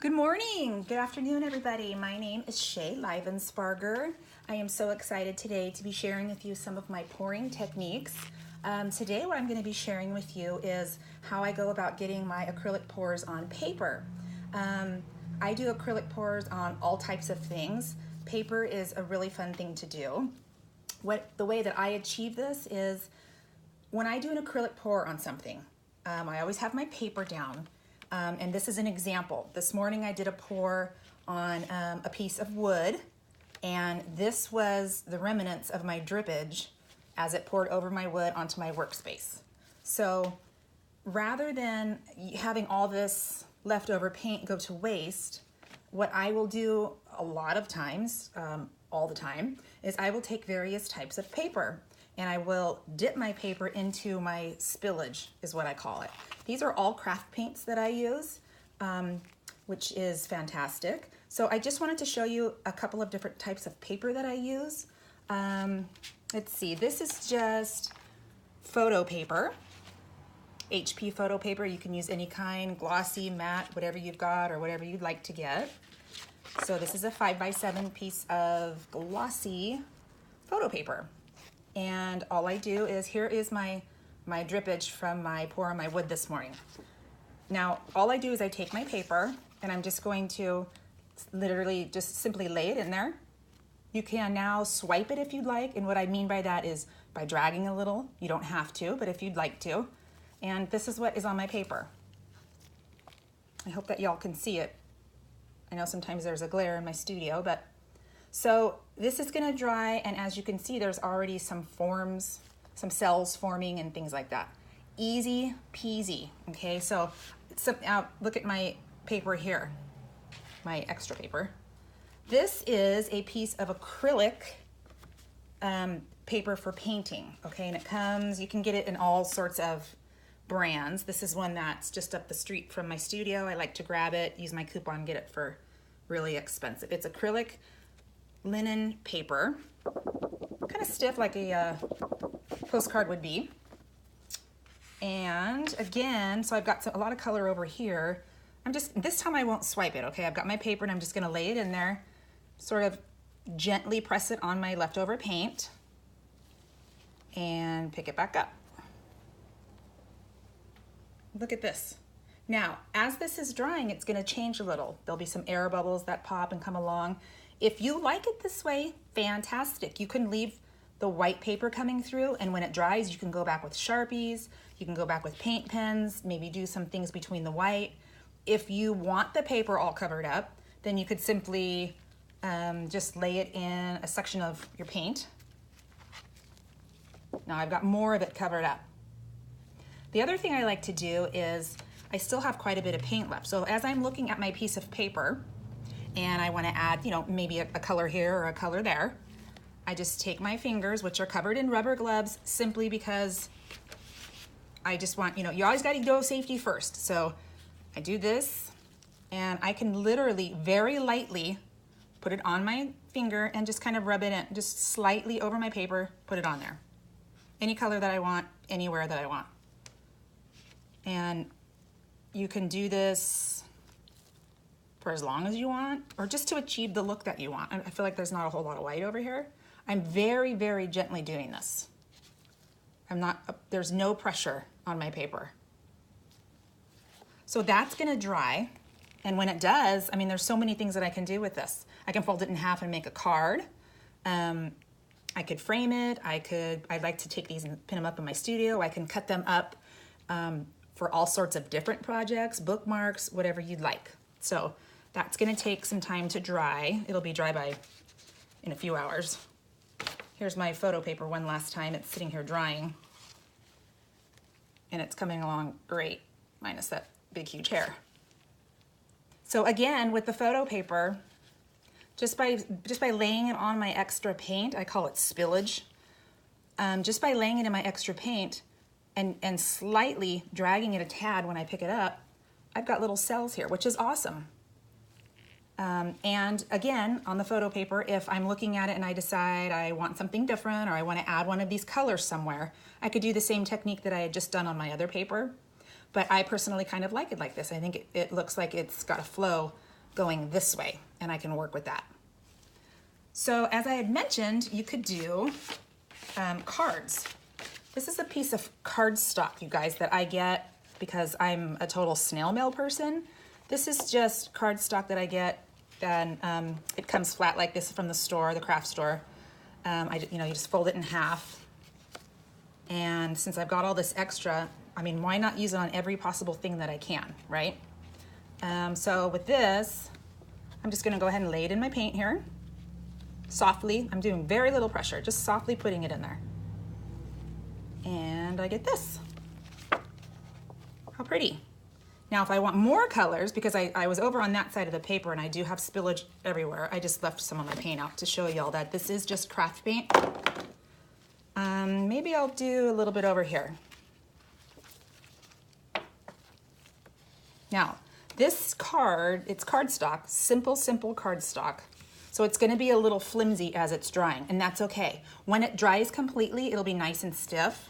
Good morning, good afternoon, everybody. My name is Shay Livensparger. I am so excited today to be sharing with you some of my pouring techniques. Today what I'm going to be sharing with you is how I go about getting my acrylic pours on paper. I do acrylic pours on all types of things. Paper is a really fun thing to do. The way that I achieve this is when I do an acrylic pour on something, I always have my paper down. And this is an example. This morning I did a pour on a piece of wood, and this was the remnants of my drippage as it poured over my wood onto my workspace. So rather than having all this leftover paint go to waste, what I will do a lot of times, all the time, is I will take various types of paper and I will dip my paper into my spillage, is what I call it. These are all craft paints that I use, which is fantastic. So I just wanted to show you a couple of different types of paper that I use. Let's see, this is just photo paper, HP photo paper. You can use any kind, glossy, matte, whatever you've got or whatever you'd like to get. So this is a 5x7 piece of glossy photo paper. And all I do is, here is my drippage from my pour on my wood this morning. Now, all I do is I take my paper and I'm just going to literally just simply lay it in there. You can now swipe it if you'd like, and what I mean by that is by dragging a little. You don't have to, but if you'd like to. And this is what is on my paper. I hope that y'all can see it. I know sometimes there's a glare in my studio, but so this is gonna dry, and as you can see, there's already some forms, some cells forming and things like that. Easy peasy, okay? So look at my paper here, my extra paper. This is a piece of acrylic paper for painting, okay? And it comes, you can get it in all sorts of brands. This is one that's just up the street from my studio. I like to grab it, use my coupon, get it for really expensive. It's acrylic linen paper, kind of stiff like a postcard would be. And again, so I've got a lot of color over here. This time I won't swipe it, okay? I've got my paper and I'm just gonna lay it in there, sort of gently press it on my leftover paint and pick it back up. Look at this. Now, as this is drying, it's gonna change a little. There'll be some air bubbles that pop and come along. If you like it this way, fantastic. You can leave the white paper coming through, and when it dries, you can go back with Sharpies, you can go back with paint pens, maybe do some things between the white. If you want the paper all covered up, then you could simply just lay it in a section of your paint. Now I've got more of it covered up. The other thing I like to do is, I still have quite a bit of paint left. So as I'm looking at my piece of paper, and I want to add, maybe a color here or a color there, I just take my fingers, which are covered in rubber gloves, simply because I just want, you always got to go safety first. So I do this, and I can literally very lightly put it on my finger and just kind of rub it in, just slightly over my paper, put it on there. Any color that I want, anywhere that I want. And you can do this for as long as you want, or just to achieve the look that you want. I feel like there's not a whole lot of white over here. I'm very, very gently doing this. There's no pressure on my paper. So that's gonna dry, and when it does, there's so many things that I can do with this. I can fold it in half and make a card. I could frame it. I'd like to take these and pin them up in my studio. I can cut them up for all sorts of different projects, bookmarks, whatever you'd like. So that's gonna take some time to dry. It'll be dry in a few hours. Here's my photo paper one last time. It's sitting here drying, and it's coming along great, minus that big, huge hair. So again, with the photo paper, just by laying it on my extra paint, I call it spillage, just by laying it in my extra paint and slightly dragging it a tad when I pick it up, I've got little cells here, which is awesome. And again, on the photo paper, if I'm looking at it and I decide I want something different, or I want to add one of these colors somewhere, I could do the same technique that I had just done on my other paper. But I personally kind of like it like this. I think it looks like it's got a flow going this way, and I can work with that. So as I had mentioned, you could do cards. This is a piece of cardstock, you guys, that I get because I'm a total snail mail person. This is just cardstock that I get, and it comes flat like this from the store, the craft store. You just fold it in half. And since I've got all this extra, I mean, why not use it on every possible thing that I can, right? So with this, I'm just gonna go ahead and lay it in my paint here. Softly, I'm doing very little pressure, just softly putting it in there. And I get this. How pretty. Now, if I want more colors, because I was over on that side of the paper and I do have spillage everywhere, I just left some of my paint out to show y'all that this is just craft paint. Maybe I'll do a little bit over here. Now, this card, it's cardstock, simple cardstock. So it's gonna be a little flimsy as it's drying, and that's okay. When it dries completely, it'll be nice and stiff,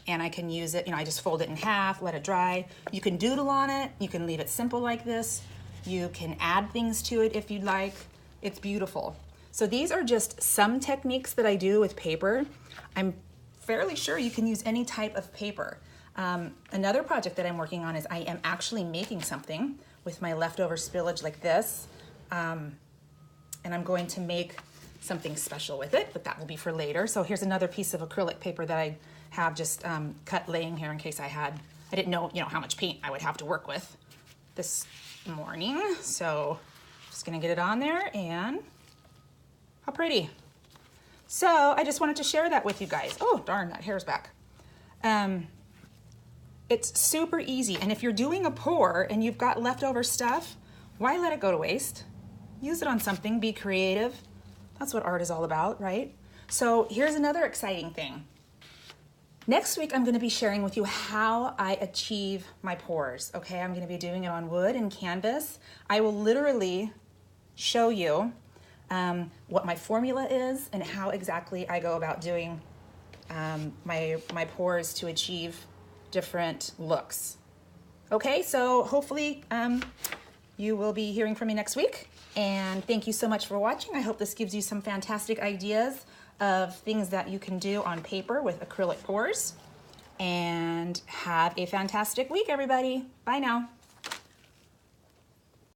and I can use it, I just fold it in half, let it dry. You can doodle on it, you can leave it simple like this, you can add things to it if you'd like. It's beautiful. So these are just some techniques that I do with paper. I'm fairly sure you can use any type of paper. Another project that I'm working on is I am actually making something with my leftover spillage like this. And I'm going to make something special with it, but that will be for later. So here's another piece of acrylic paper that I have just cut laying here in case I didn't know, how much paint I would have to work with this morning. So just gonna get it on there, and how pretty. So I just wanted to share that with you guys. Oh, darn, that hair's back. It's super easy. And if you're doing a pour and you've got leftover stuff, why let it go to waste? Use it on something, be creative. That's what art is all about, right? So here's another exciting thing. Next week, I'm gonna be sharing with you how I achieve my pours, okay? I'm gonna be doing it on wood and canvas. I will literally show you what my formula is and how exactly I go about doing my pours to achieve different looks. Okay, so hopefully you will be hearing from me next week. And thank you so much for watching. I hope this gives you some fantastic ideas of things that you can do on paper with acrylic pours. And have a fantastic week, everybody. Bye now.